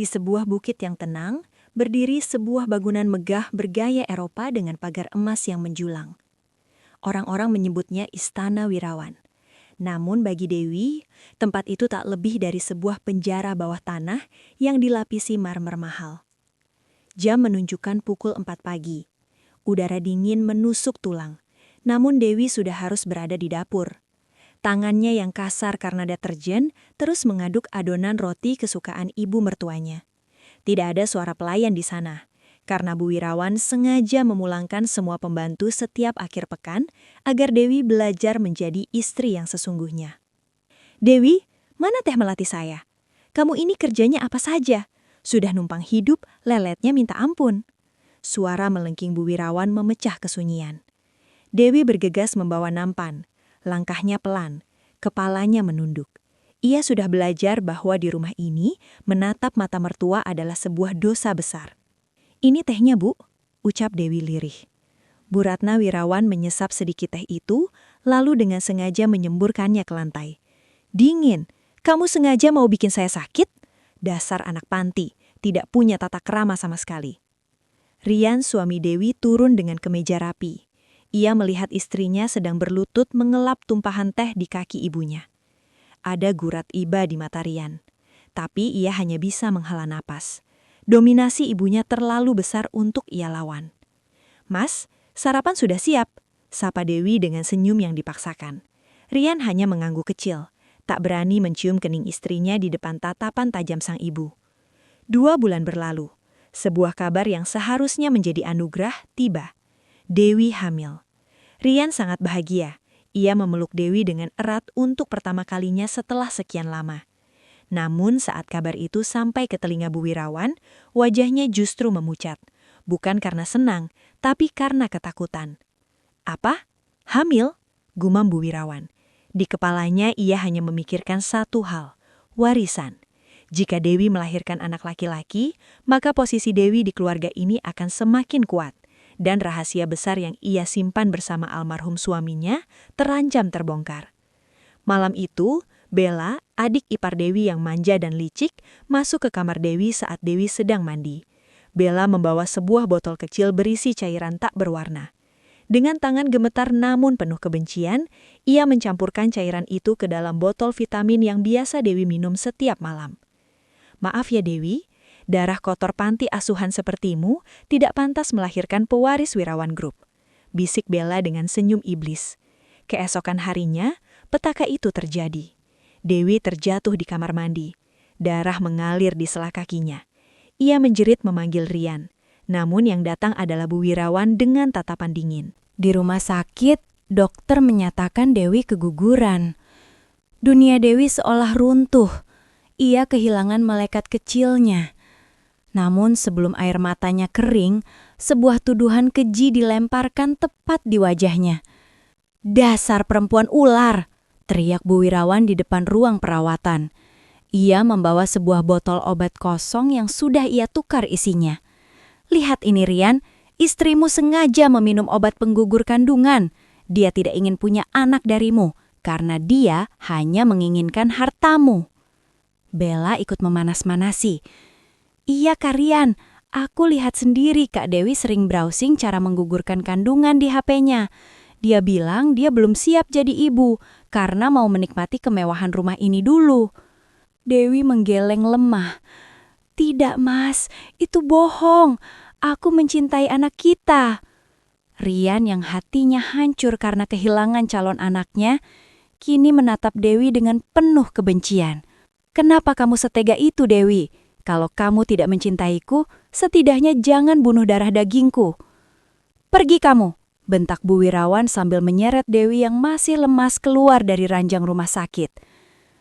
Di sebuah bukit yang tenang, berdiri sebuah bangunan megah bergaya Eropa dengan pagar emas yang menjulang. Orang-orang menyebutnya Istana Wirawan. Namun bagi Dewi, tempat itu tak lebih dari sebuah penjara bawah tanah yang dilapisi marmer mahal. Jam menunjukkan pukul 4 pagi. Udara dingin menusuk tulang. Namun Dewi sudah harus berada di dapur. Tangannya yang kasar karena deterjen terus mengaduk adonan roti kesukaan ibu mertuanya. Tidak ada suara pelayan di sana, karena Bu Wirawan sengaja memulangkan semua pembantu setiap akhir pekan agar Dewi belajar menjadi istri yang sesungguhnya. "Dewi, mana teh melati saya? Kamu ini kerjanya apa saja? Sudah numpang hidup, leletnya minta ampun." Suara melengking Bu Wirawan memecah kesunyian. Dewi bergegas membawa nampan. Langkahnya pelan, kepalanya menunduk. Ia sudah belajar bahwa di rumah ini, menatap mata mertua adalah sebuah dosa besar. "Ini tehnya, Bu," ucap Dewi lirih. Bu Ratna Wirawan menyesap sedikit teh itu, lalu dengan sengaja menyemburkannya ke lantai. "Dingin, kamu sengaja mau bikin saya sakit? Dasar anak panti, tidak punya tata krama sama sekali." Rian, suami Dewi, turun dengan kemeja rapi. Ia melihat istrinya sedang berlutut mengelap tumpahan teh di kaki ibunya. Ada gurat iba di mata Rian, tapi ia hanya bisa menghela napas. Dominasi ibunya terlalu besar untuk ia lawan. "Mas, sarapan sudah siap," sapa Dewi dengan senyum yang dipaksakan. Rian hanya mengangguk kecil, tak berani mencium kening istrinya di depan tatapan tajam sang ibu. 2 bulan berlalu, sebuah kabar yang seharusnya menjadi anugerah tiba. Dewi hamil. Rian sangat bahagia. Ia memeluk Dewi dengan erat untuk pertama kalinya setelah sekian lama. Namun saat kabar itu sampai ke telinga Bu Wirawan, wajahnya justru memucat. Bukan karena senang, tapi karena ketakutan. "Apa? Hamil?" gumam Bu Wirawan. Di kepalanya ia hanya memikirkan satu hal, warisan. Jika Dewi melahirkan anak laki-laki, maka posisi Dewi di keluarga ini akan semakin kuat. Dan rahasia besar yang ia simpan bersama almarhum suaminya terancam terbongkar. Malam itu, Bella, adik ipar Dewi yang manja dan licik, masuk ke kamar Dewi saat Dewi sedang mandi. Bella membawa sebuah botol kecil berisi cairan tak berwarna. Dengan tangan gemetar namun penuh kebencian, ia mencampurkan cairan itu ke dalam botol vitamin yang biasa Dewi minum setiap malam. "Maaf ya Dewi, darah kotor panti asuhan sepertimu tidak pantas melahirkan pewaris Wirawan Group," bisik Bella dengan senyum iblis. Keesokan harinya, petaka itu terjadi. Dewi terjatuh di kamar mandi. Darah mengalir di sela kakinya. Ia menjerit memanggil Rian. Namun yang datang adalah Bu Wirawan dengan tatapan dingin. Di rumah sakit, dokter menyatakan Dewi keguguran. Dunia Dewi seolah runtuh. Ia kehilangan malaikat kecilnya. Namun sebelum air matanya kering, sebuah tuduhan keji dilemparkan tepat di wajahnya. "Dasar perempuan ular!" teriak Bu Wirawan di depan ruang perawatan. Ia membawa sebuah botol obat kosong yang sudah ia tukar isinya. "Lihat ini Rian, istrimu sengaja meminum obat penggugur kandungan. Dia tidak ingin punya anak darimu, karena dia hanya menginginkan hartamu." Bella ikut memanas-manasi. "Iya Kak Rian, aku lihat sendiri Kak Dewi sering browsing cara menggugurkan kandungan di HP-nya. Dia bilang dia belum siap jadi ibu, karena mau menikmati kemewahan rumah ini dulu." Dewi menggeleng lemah. "Tidak Mas, itu bohong. Aku mencintai anak kita." Rian yang hatinya hancur karena kehilangan calon anaknya, kini menatap Dewi dengan penuh kebencian. "Kenapa kamu setega itu Dewi? Kalau kamu tidak mencintaiku, setidaknya jangan bunuh darah dagingku." "Pergi kamu," bentak Bu Wirawan sambil menyeret Dewi yang masih lemas keluar dari ranjang rumah sakit.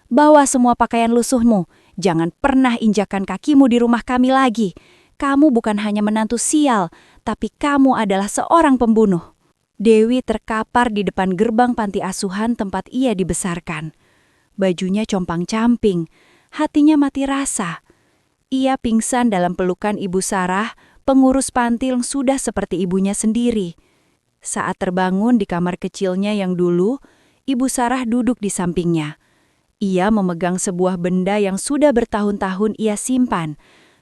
"Bawa semua pakaian lusuhmu. Jangan pernah injakan kakimu di rumah kami lagi. Kamu bukan hanya menantu sial, tapi kamu adalah seorang pembunuh." Dewi terkapar di depan gerbang panti asuhan tempat ia dibesarkan. Bajunya compang-camping, hatinya mati rasa. Ia pingsan dalam pelukan Ibu Sarah, pengurus panti yang sudah seperti ibunya sendiri. Saat terbangun di kamar kecilnya yang dulu, Ibu Sarah duduk di sampingnya. Ia memegang sebuah benda yang sudah bertahun-tahun ia simpan,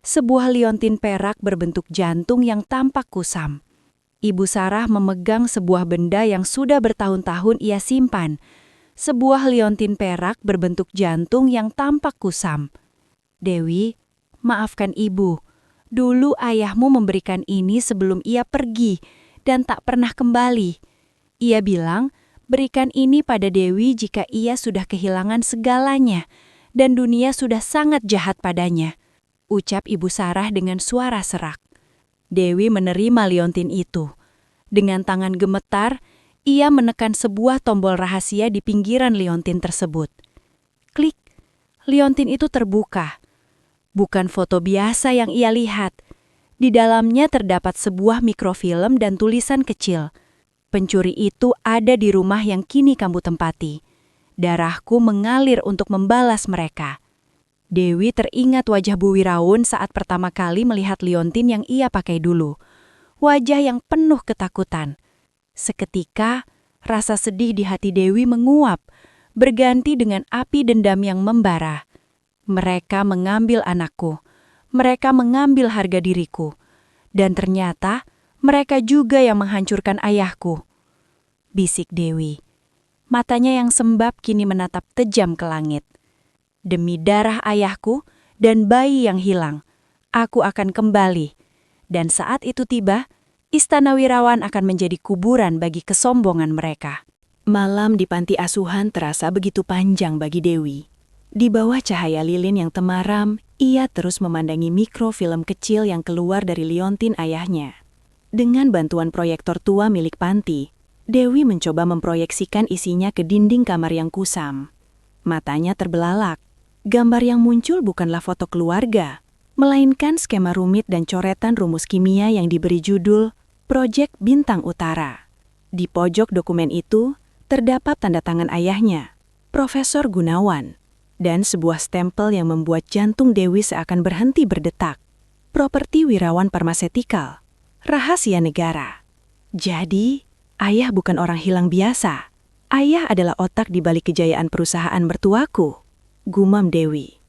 sebuah liontin perak berbentuk jantung yang tampak kusam. Ibu Sarah memegang sebuah benda yang sudah bertahun-tahun ia simpan. Sebuah liontin perak berbentuk jantung yang tampak kusam. "Dewi, maafkan ibu. Dulu ayahmu memberikan ini sebelum ia pergi dan tak pernah kembali. Ia bilang, berikan ini pada Dewi jika ia sudah kehilangan segalanya dan dunia sudah sangat jahat padanya," ucap Ibu Sarah dengan suara serak. Dewi menerima liontin itu. Dengan tangan gemetar, ia menekan sebuah tombol rahasia di pinggiran liontin tersebut. Klik, liontin itu terbuka. Bukan foto biasa yang ia lihat. Di dalamnya terdapat sebuah mikrofilm dan tulisan kecil. "Pencuri itu ada di rumah yang kini kamu tempati. Darahku mengalir untuk membalas mereka." Dewi teringat wajah Bu Wiraun saat pertama kali melihat liontin yang ia pakai dulu. Wajah yang penuh ketakutan. Seketika, rasa sedih di hati Dewi menguap, berganti dengan api dendam yang membara. Mereka mengambil anakku. Mereka mengambil harga diriku. Dan ternyata, mereka juga yang menghancurkan ayahku, bisik Dewi. Matanya yang sembab kini menatap tajam ke langit. "Demi darah ayahku dan bayi yang hilang, aku akan kembali. Dan saat itu tiba, Istana Wirawan akan menjadi kuburan bagi kesombongan mereka." Malam di panti asuhan terasa begitu panjang bagi Dewi. Di bawah cahaya lilin yang temaram, ia terus memandangi mikrofilm kecil yang keluar dari liontin ayahnya. Dengan bantuan proyektor tua milik panti, Dewi mencoba memproyeksikan isinya ke dinding kamar yang kusam. Matanya terbelalak. Gambar yang muncul bukanlah foto keluarga, melainkan skema rumit dan coretan rumus kimia yang diberi judul Proyek Bintang Utara. Di pojok dokumen itu terdapat tanda tangan ayahnya, Profesor Gunawan, dan sebuah stempel yang membuat jantung Dewi seakan berhenti berdetak. Properti Wirawan Pharmaceutical, rahasia negara. Jadi, ayah bukan orang hilang biasa. Ayah adalah otak di balik kejayaan perusahaan mertuaku, gumam Dewi.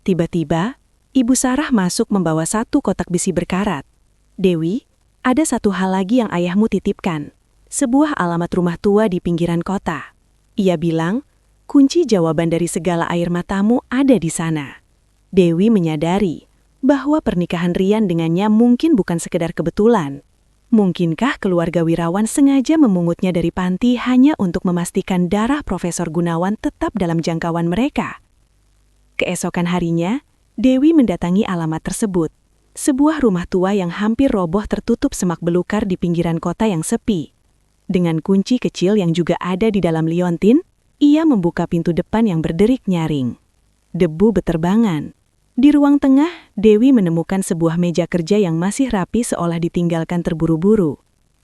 Tiba-tiba, Ibu Sarah masuk membawa satu kotak besi berkarat. "Dewi, ada satu hal lagi yang ayahmu titipkan. Sebuah alamat rumah tua di pinggiran kota. Ia bilang, kunci jawaban dari segala air matamu ada di sana." Dewi menyadari bahwa pernikahan Rian dengannya mungkin bukan sekedar kebetulan. Mungkinkah keluarga Wirawan sengaja memungutnya dari panti hanya untuk memastikan darah Profesor Gunawan tetap dalam jangkauan mereka? Keesokan harinya, Dewi mendatangi alamat tersebut. Sebuah rumah tua yang hampir roboh tertutup semak belukar di pinggiran kota yang sepi. Dengan kunci kecil yang juga ada di dalam liontin, ia membuka pintu depan yang berderik nyaring. Debu beterbangan. Di ruang tengah, Dewi menemukan sebuah meja kerja yang masih rapi seolah ditinggalkan terburu-buru.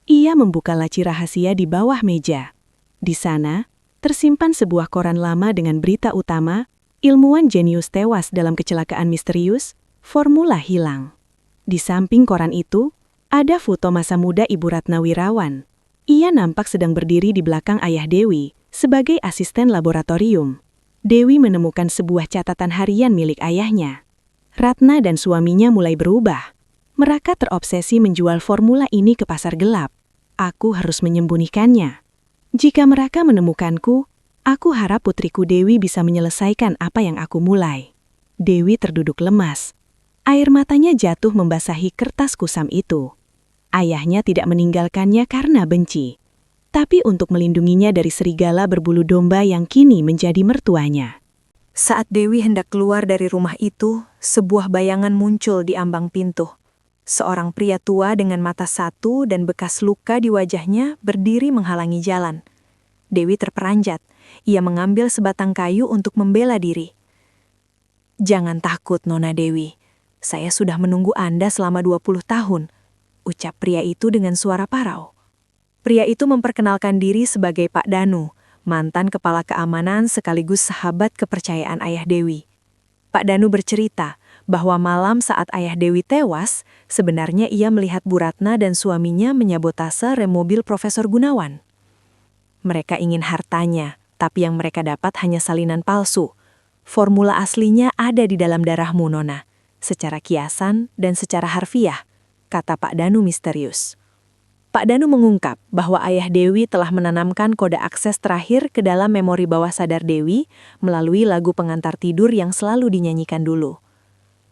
Ia membuka laci rahasia di bawah meja. Di sana, tersimpan sebuah koran lama dengan berita utama, ilmuwan jenius tewas dalam kecelakaan misterius, formula hilang. Di samping koran itu, ada foto masa muda Ibu Ratna Wirawan. Ia nampak sedang berdiri di belakang ayah Dewi, sebagai asisten laboratorium. Dewi menemukan sebuah catatan harian milik ayahnya. Ratna dan suaminya mulai berubah. Mereka terobsesi menjual formula ini ke pasar gelap. Aku harus menyembunyikannya. Jika mereka menemukanku, aku harap putriku Dewi bisa menyelesaikan apa yang aku mulai. Dewi terduduk lemas. Air matanya jatuh membasahi kertas kusam itu. Ayahnya tidak meninggalkannya karena benci, tapi untuk melindunginya dari serigala berbulu domba yang kini menjadi mertuanya. Saat Dewi hendak keluar dari rumah itu, sebuah bayangan muncul di ambang pintu. Seorang pria tua dengan mata satu dan bekas luka di wajahnya berdiri menghalangi jalan. Dewi terperanjat. Ia mengambil sebatang kayu untuk membela diri. "Jangan takut, Nona Dewi. Saya sudah menunggu Anda selama 20 tahun, ucap pria itu dengan suara parau. Pria itu memperkenalkan diri sebagai Pak Danu, mantan kepala keamanan sekaligus sahabat kepercayaan ayah Dewi. Pak Danu bercerita bahwa malam saat ayah Dewi tewas, sebenarnya ia melihat Bu Ratna dan suaminya menyabotase rem mobil Profesor Gunawan. Mereka ingin hartanya, tapi yang mereka dapat hanya salinan palsu. Formula aslinya ada di dalam darahmu, Nona. secara kiasan dan secara harfiah, kata Pak Danu misterius. Pak Danu mengungkap bahwa ayah Dewi telah menanamkan kode akses terakhir ke dalam memori bawah sadar Dewi melalui lagu pengantar tidur yang selalu dinyanyikan dulu.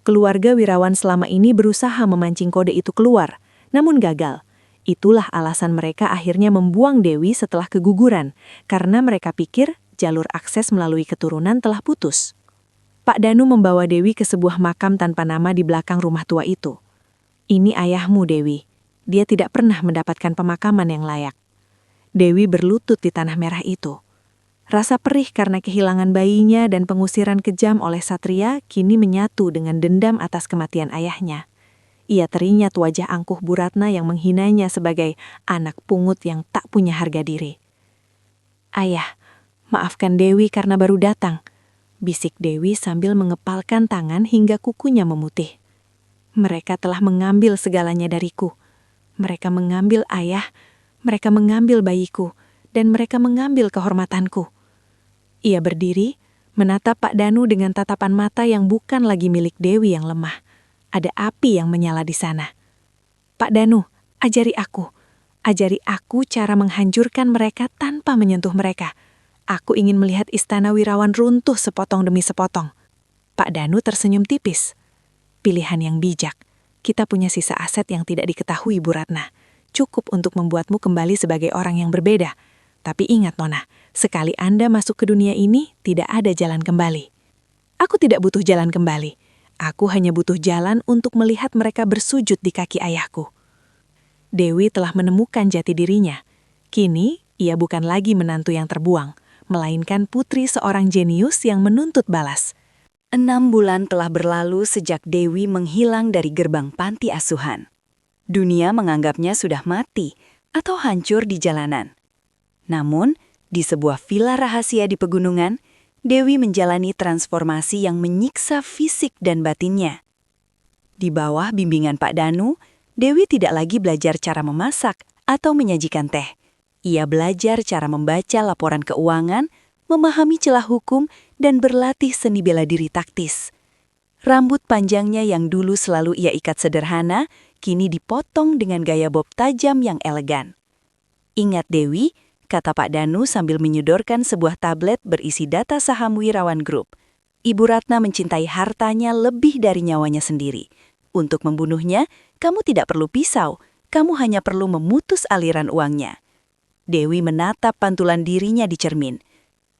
Keluarga Wirawan selama ini berusaha memancing kode itu keluar, namun gagal. Itulah alasan mereka akhirnya membuang Dewi setelah keguguran, karena mereka pikir jalur akses melalui keturunan telah putus. Pak Danu membawa Dewi ke sebuah makam tanpa nama di belakang rumah tua itu. Ini ayahmu, Dewi. Dia tidak pernah mendapatkan pemakaman yang layak. Dewi berlutut di tanah merah itu. Rasa perih karena kehilangan bayinya dan pengusiran kejam oleh Satria kini menyatu dengan dendam atas kematian ayahnya. Ia teringat wajah angkuh Bu Ratna yang menghinanya sebagai anak pungut yang tak punya harga diri. "Ayah, maafkan Dewi karena baru datang," bisik Dewi sambil mengepalkan tangan hingga kukunya memutih. "Mereka telah mengambil segalanya dariku. Mereka mengambil ayah, mereka mengambil bayiku, dan mereka mengambil kehormatanku." Ia berdiri, menatap Pak Danu dengan tatapan mata yang bukan lagi milik Dewi yang lemah. Ada api yang menyala di sana. "Pak Danu, ajari aku cara menghancurkan mereka tanpa menyentuh mereka. Aku ingin melihat istana Wirawan runtuh sepotong demi sepotong." Pak Danu tersenyum tipis. "Pilihan yang bijak. Kita punya sisa aset yang tidak diketahui, Bu Ratna. Cukup untuk membuatmu kembali sebagai orang yang berbeda. Tapi ingat, Nona, sekali Anda masuk ke dunia ini, tidak ada jalan kembali." "Aku tidak butuh jalan kembali. Aku hanya butuh jalan untuk melihat mereka bersujud di kaki ayahku." Dewi telah menemukan jati dirinya. Kini, ia bukan lagi menantu yang terbuang, melainkan putri seorang jenius yang menuntut balas. 6 bulan telah berlalu sejak Dewi menghilang dari gerbang panti asuhan. Dunia menganggapnya sudah mati atau hancur di jalanan. Namun, di sebuah villa rahasia di pegunungan, Dewi menjalani transformasi yang menyiksa fisik dan batinnya. Di bawah bimbingan Pak Danu, Dewi tidak lagi belajar cara memasak atau menyajikan teh. Ia belajar cara membaca laporan keuangan, memahami celah hukum, dan berlatih seni bela diri taktis. Rambut panjangnya yang dulu selalu ia ikat sederhana, kini dipotong dengan gaya bob tajam yang elegan. "Ingat Dewi," kata Pak Danu sambil menyodorkan sebuah tablet berisi data saham Wirawan Group. "Ibu Ratna mencintai hartanya lebih dari nyawanya sendiri. Untuk membunuhnya, kamu tidak perlu pisau, kamu hanya perlu memutus aliran uangnya." Dewi menatap pantulan dirinya di cermin.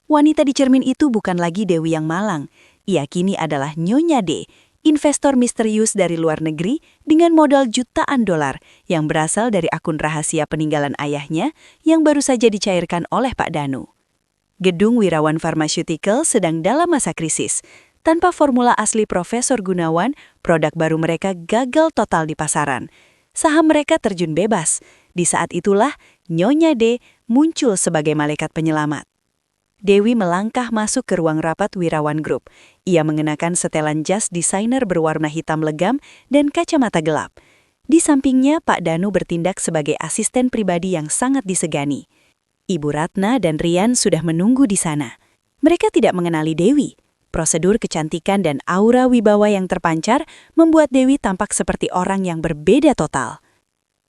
Wanita di cermin itu bukan lagi Dewi yang malang. Ia kini adalah Nyonya D, investor misterius dari luar negeri dengan modal jutaan dolar yang berasal dari akun rahasia peninggalan ayahnya yang baru saja dicairkan oleh Pak Danu. Gedung Wirawan Pharmaceutical sedang dalam masa krisis. Tanpa formula asli Profesor Gunawan, produk baru mereka gagal total di pasaran. Saham mereka terjun bebas. Di saat itulah Nyonya D muncul sebagai malaikat penyelamat. Dewi melangkah masuk ke ruang rapat Wirawan Group. Ia mengenakan setelan jas desainer berwarna hitam legam dan kacamata gelap. Di sampingnya, Pak Danu bertindak sebagai asisten pribadi yang sangat disegani. Ibu Ratna dan Rian sudah menunggu di sana. Mereka tidak mengenali Dewi. Prosedur kecantikan dan aura wibawa yang terpancar membuat Dewi tampak seperti orang yang berbeda total.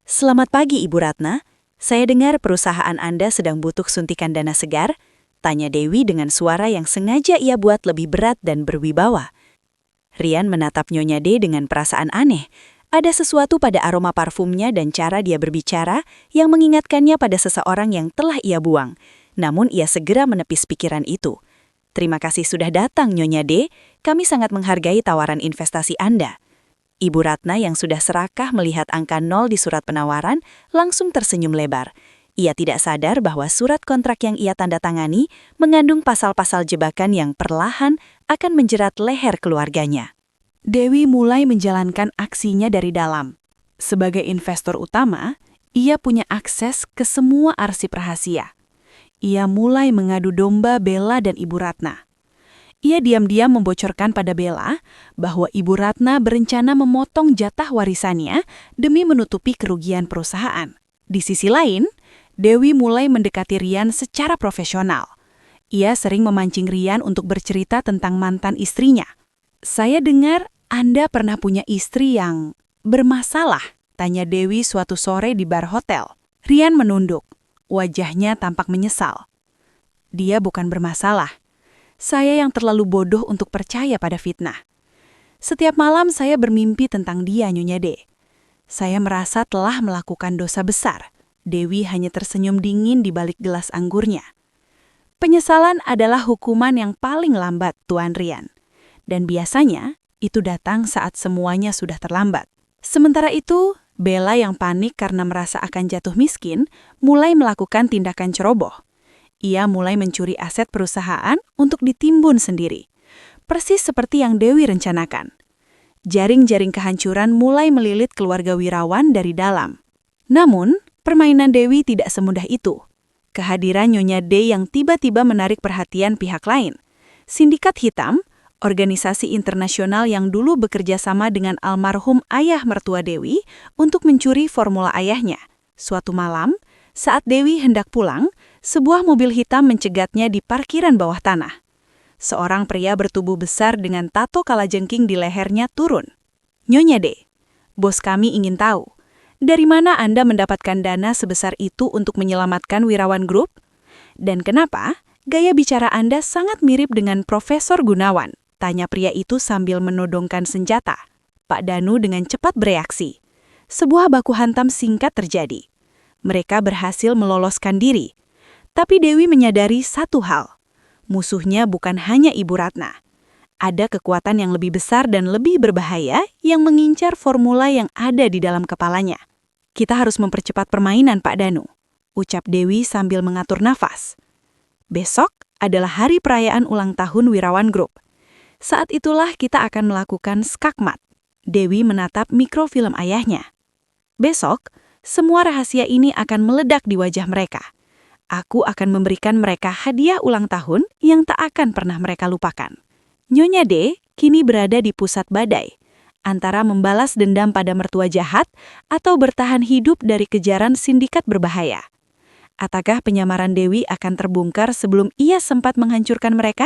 "Selamat pagi, Ibu Ratna. Saya dengar perusahaan Anda sedang butuh suntikan dana segar," tanya Dewi dengan suara yang sengaja ia buat lebih berat dan berwibawa. Rian menatap Nyonya D dengan perasaan aneh. Ada sesuatu pada aroma parfumnya dan cara dia berbicara yang mengingatkannya pada seseorang yang telah ia buang. Namun ia segera menepis pikiran itu. "Terima kasih sudah datang, Nyonya D. Kami sangat menghargai tawaran investasi Anda." Ibu Ratna yang sudah serakah melihat angka 0 di surat penawaran langsung tersenyum lebar. Ia tidak sadar bahwa surat kontrak yang ia tanda tangani mengandung pasal-pasal jebakan yang perlahan akan menjerat leher keluarganya. Dewi mulai menjalankan aksinya dari dalam. Sebagai investor utama, ia punya akses ke semua arsip rahasia. Ia mulai mengadu domba Bella dan Ibu Ratna. Ia diam-diam membocorkan pada Bella bahwa Ibu Ratna berencana memotong jatah warisannya demi menutupi kerugian perusahaan. Di sisi lain, Dewi mulai mendekati Rian secara profesional. Ia sering memancing Rian untuk bercerita tentang mantan istrinya. "Saya dengar Anda pernah punya istri yang bermasalah? Tanya Dewi suatu sore di bar hotel. Rian menunduk. Wajahnya tampak menyesal. Dia bukan bermasalah. Saya yang terlalu bodoh untuk percaya pada fitnah. Setiap malam saya bermimpi tentang dia, Nyonya D. Saya merasa telah melakukan dosa besar. Dewi hanya tersenyum dingin di balik gelas anggurnya. Penyesalan adalah hukuman yang paling lambat, Tuan Rian. Dan biasanya, itu datang saat semuanya sudah terlambat. Sementara itu, Bella yang panik karena merasa akan jatuh miskin, mulai melakukan tindakan ceroboh. Ia mulai mencuri aset perusahaan untuk ditimbun sendiri. Persis seperti yang Dewi rencanakan. Jaring-jaring kehancuran mulai melilit keluarga Wirawan dari dalam. Namun, permainan Dewi tidak semudah itu. Kehadiran Nyonya D yang tiba-tiba menarik perhatian pihak lain. Sindikat Hitam, organisasi internasional yang dulu bekerja sama dengan almarhum ayah mertua Dewi untuk mencuri formula ayahnya. Suatu malam, saat Dewi hendak pulang, sebuah mobil hitam mencegatnya di parkiran bawah tanah. Seorang pria bertubuh besar dengan tato kalajengking di lehernya turun. Nyonya D, bos kami ingin tahu, dari mana Anda mendapatkan dana sebesar itu untuk menyelamatkan Wirawan Group? Dan kenapa gaya bicara Anda sangat mirip dengan Profesor Gunawan? Tanya pria itu sambil menodongkan senjata. Pak Danu dengan cepat bereaksi. Sebuah baku hantam singkat terjadi. Mereka berhasil meloloskan diri. Tapi Dewi menyadari satu hal. Musuhnya bukan hanya Ibu Ratna. Ada kekuatan yang lebih besar dan lebih berbahaya yang mengincar formula yang ada di dalam kepalanya. Kita harus mempercepat permainan, Pak Danu, ucap Dewi sambil mengatur nafas. Besok adalah hari perayaan ulang tahun Wirawan Group. Saat itulah kita akan melakukan skakmat. Dewi menatap mikrofilm ayahnya. Besok, semua rahasia ini akan meledak di wajah mereka. Aku akan memberikan mereka hadiah ulang tahun yang tak akan pernah mereka lupakan. Nyonya D kini berada di pusat badai, antara membalas dendam pada mertua jahat atau bertahan hidup dari kejaran sindikat berbahaya. Apakah penyamaran Dewi akan terbongkar sebelum ia sempat menghancurkan mereka?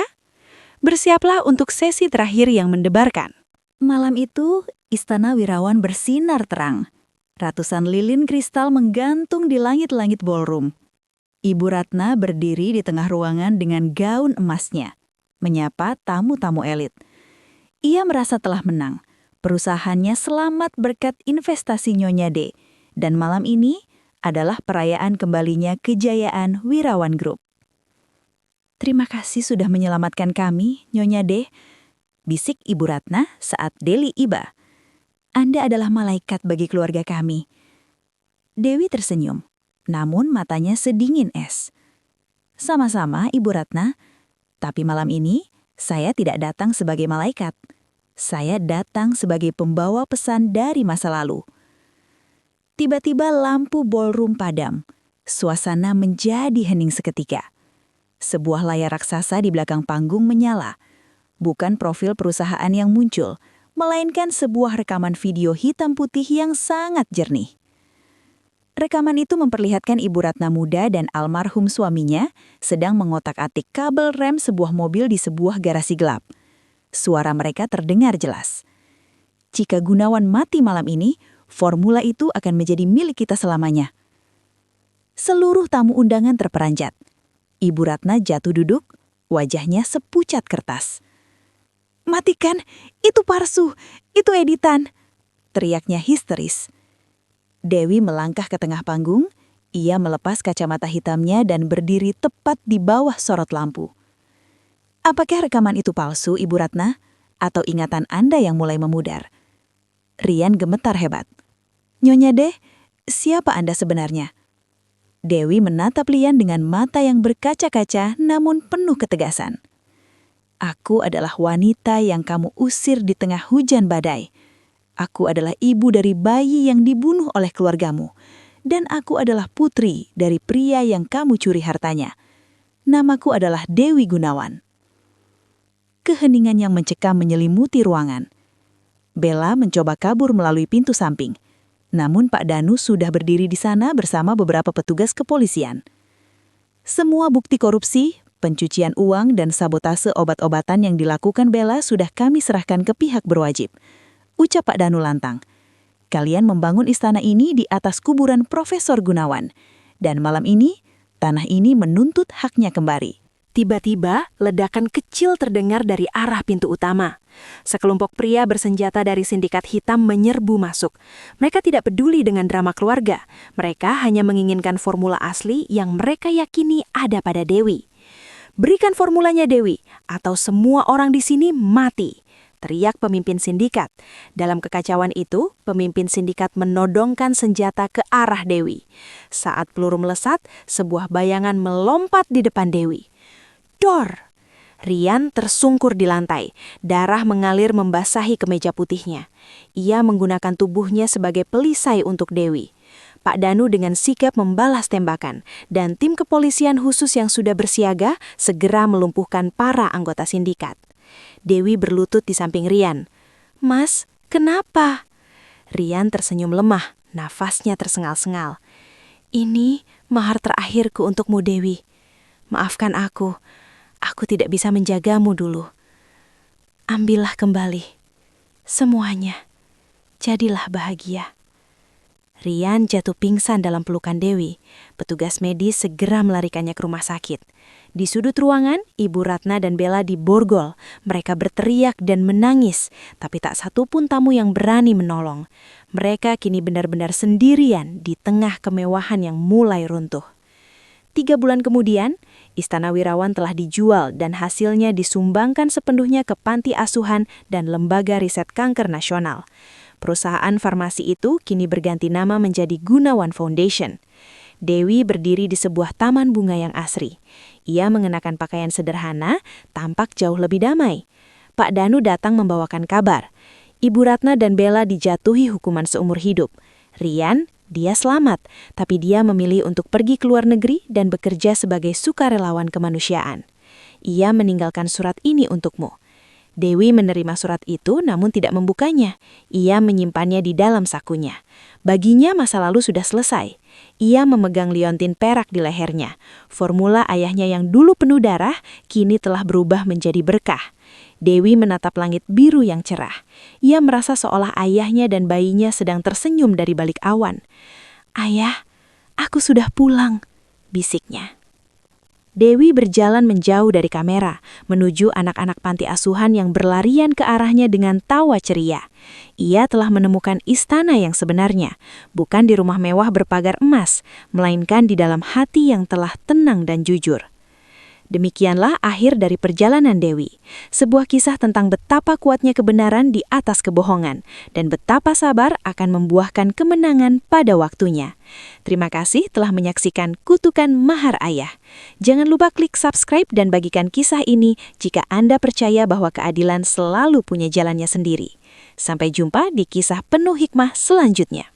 Bersiaplah untuk sesi terakhir yang mendebarkan. Malam itu, Istana Wirawan bersinar terang. Ratusan lilin kristal menggantung di langit-langit ballroom. Ibu Ratna berdiri di tengah ruangan dengan gaun emasnya, menyapa tamu-tamu elit. Ia merasa telah menang. Perusahaannya selamat berkat investasi Nyonya D. Dan malam ini adalah perayaan kembalinya kejayaan Wirawan Group. Terima kasih sudah menyelamatkan kami, Nyonya D. Bisik Ibu Ratna saat Deli iba. Anda adalah malaikat bagi keluarga kami. Dewi tersenyum, namun matanya sedingin es. Sama-sama, Ibu Ratna. Tapi malam ini, saya tidak datang sebagai malaikat. Saya datang sebagai pembawa pesan dari masa lalu. Tiba-tiba lampu ballroom padam. Suasana menjadi hening seketika. Sebuah layar raksasa di belakang panggung menyala. Bukan profil perusahaan yang muncul, melainkan sebuah rekaman video hitam putih yang sangat jernih. Rekaman itu memperlihatkan Ibu Ratna muda dan almarhum suaminya sedang mengotak-atik kabel rem sebuah mobil di sebuah garasi gelap. Suara mereka terdengar jelas. Jika Gunawan mati malam ini, formula itu akan menjadi milik kita selamanya. Seluruh tamu undangan terperanjat. Ibu Ratna jatuh duduk, wajahnya sepucat kertas. "Matikan, itu palsu, itu editan!" teriaknya histeris. Dewi melangkah ke tengah panggung, ia melepas kacamata hitamnya dan berdiri tepat di bawah sorot lampu. Apakah rekaman itu palsu, Ibu Ratna? Atau ingatan Anda yang mulai memudar? Rian gemetar hebat. Nyonya D, siapa Anda sebenarnya? Dewi menatap Rian dengan mata yang berkaca-kaca namun penuh ketegasan. Aku adalah wanita yang kamu usir di tengah hujan badai. Aku adalah ibu dari bayi yang dibunuh oleh keluargamu. Dan aku adalah putri dari pria yang kamu curi hartanya. Namaku adalah Dewi Gunawan. Keheningan yang mencekam menyelimuti ruangan. Bella mencoba kabur melalui pintu samping. Namun Pak Danu sudah berdiri di sana bersama beberapa petugas kepolisian. Semua bukti korupsi, Pencucian uang dan sabotase obat-obatan yang dilakukan Bella sudah kami serahkan ke pihak berwajib. Ucap Pak Danu lantang. Kalian membangun istana ini di atas kuburan Profesor Gunawan. Dan malam ini, tanah ini menuntut haknya kembali. Tiba-tiba, ledakan kecil terdengar dari arah pintu utama. Sekelompok pria bersenjata dari sindikat hitam menyerbu masuk. Mereka tidak peduli dengan drama keluarga. Mereka hanya menginginkan formula asli yang mereka yakini ada pada Dewi. Berikan formulanya Dewi, atau semua orang di sini mati, teriak pemimpin sindikat. Dalam kekacauan itu, pemimpin sindikat menodongkan senjata ke arah Dewi. Saat peluru melesat, sebuah bayangan melompat di depan Dewi. Dor! Rian tersungkur di lantai. Darah mengalir membasahi kemeja putihnya. Ia menggunakan tubuhnya sebagai pelisai untuk Dewi. Pak Danu dengan sigap membalas tembakan, dan tim kepolisian khusus yang sudah bersiaga segera melumpuhkan para anggota sindikat. Dewi berlutut di samping Rian. "Mas, kenapa?" Rian tersenyum lemah, nafasnya tersengal-sengal. "Ini mahar terakhirku untukmu, Dewi. Maafkan aku tidak bisa menjagamu dulu. Ambillah kembali semuanya. Jadilah bahagia." Rian jatuh pingsan dalam pelukan Dewi. Petugas medis segera melarikannya ke rumah sakit. Di sudut ruangan, Ibu Ratna dan Bella diborgol. Mereka berteriak dan menangis, tapi tak satu pun tamu yang berani menolong. Mereka kini benar-benar sendirian di tengah kemewahan yang mulai runtuh. 3 bulan kemudian, Istana Wirawan telah dijual dan hasilnya disumbangkan sepenuhnya ke Panti Asuhan dan Lembaga Riset Kanker Nasional. Perusahaan farmasi itu kini berganti nama menjadi Gunawan Foundation. Dewi berdiri di sebuah taman bunga yang asri. Ia mengenakan pakaian sederhana, tampak jauh lebih damai. Pak Danu datang membawakan kabar. Ibu Ratna dan Bella dijatuhi hukuman seumur hidup. Rian, dia selamat, tapi dia memilih untuk pergi ke luar negeri dan bekerja sebagai sukarelawan kemanusiaan. Ia meninggalkan surat ini untukmu. Dewi menerima surat itu namun tidak membukanya. Ia menyimpannya di dalam sakunya. Baginya masa lalu sudah selesai. Ia memegang liontin perak di lehernya. Formula ayahnya yang dulu penuh darah, kini telah berubah menjadi berkah. Dewi menatap langit biru yang cerah. Ia merasa seolah ayahnya dan bayinya sedang tersenyum dari balik awan. "Ayah, aku sudah pulang," bisiknya. Dewi berjalan menjauh dari kamera, menuju anak-anak panti asuhan yang berlarian ke arahnya dengan tawa ceria. Ia telah menemukan istana yang sebenarnya, bukan di rumah mewah berpagar emas, melainkan di dalam hati yang telah tenang dan jujur. Demikianlah akhir dari perjalanan Dewi, sebuah kisah tentang betapa kuatnya kebenaran di atas kebohongan, dan betapa sabar akan membuahkan kemenangan pada waktunya. Terima kasih telah menyaksikan Kutukan Mahar Ayah. Jangan lupa klik subscribe dan bagikan kisah ini jika Anda percaya bahwa keadilan selalu punya jalannya sendiri. Sampai jumpa di kisah penuh hikmah selanjutnya.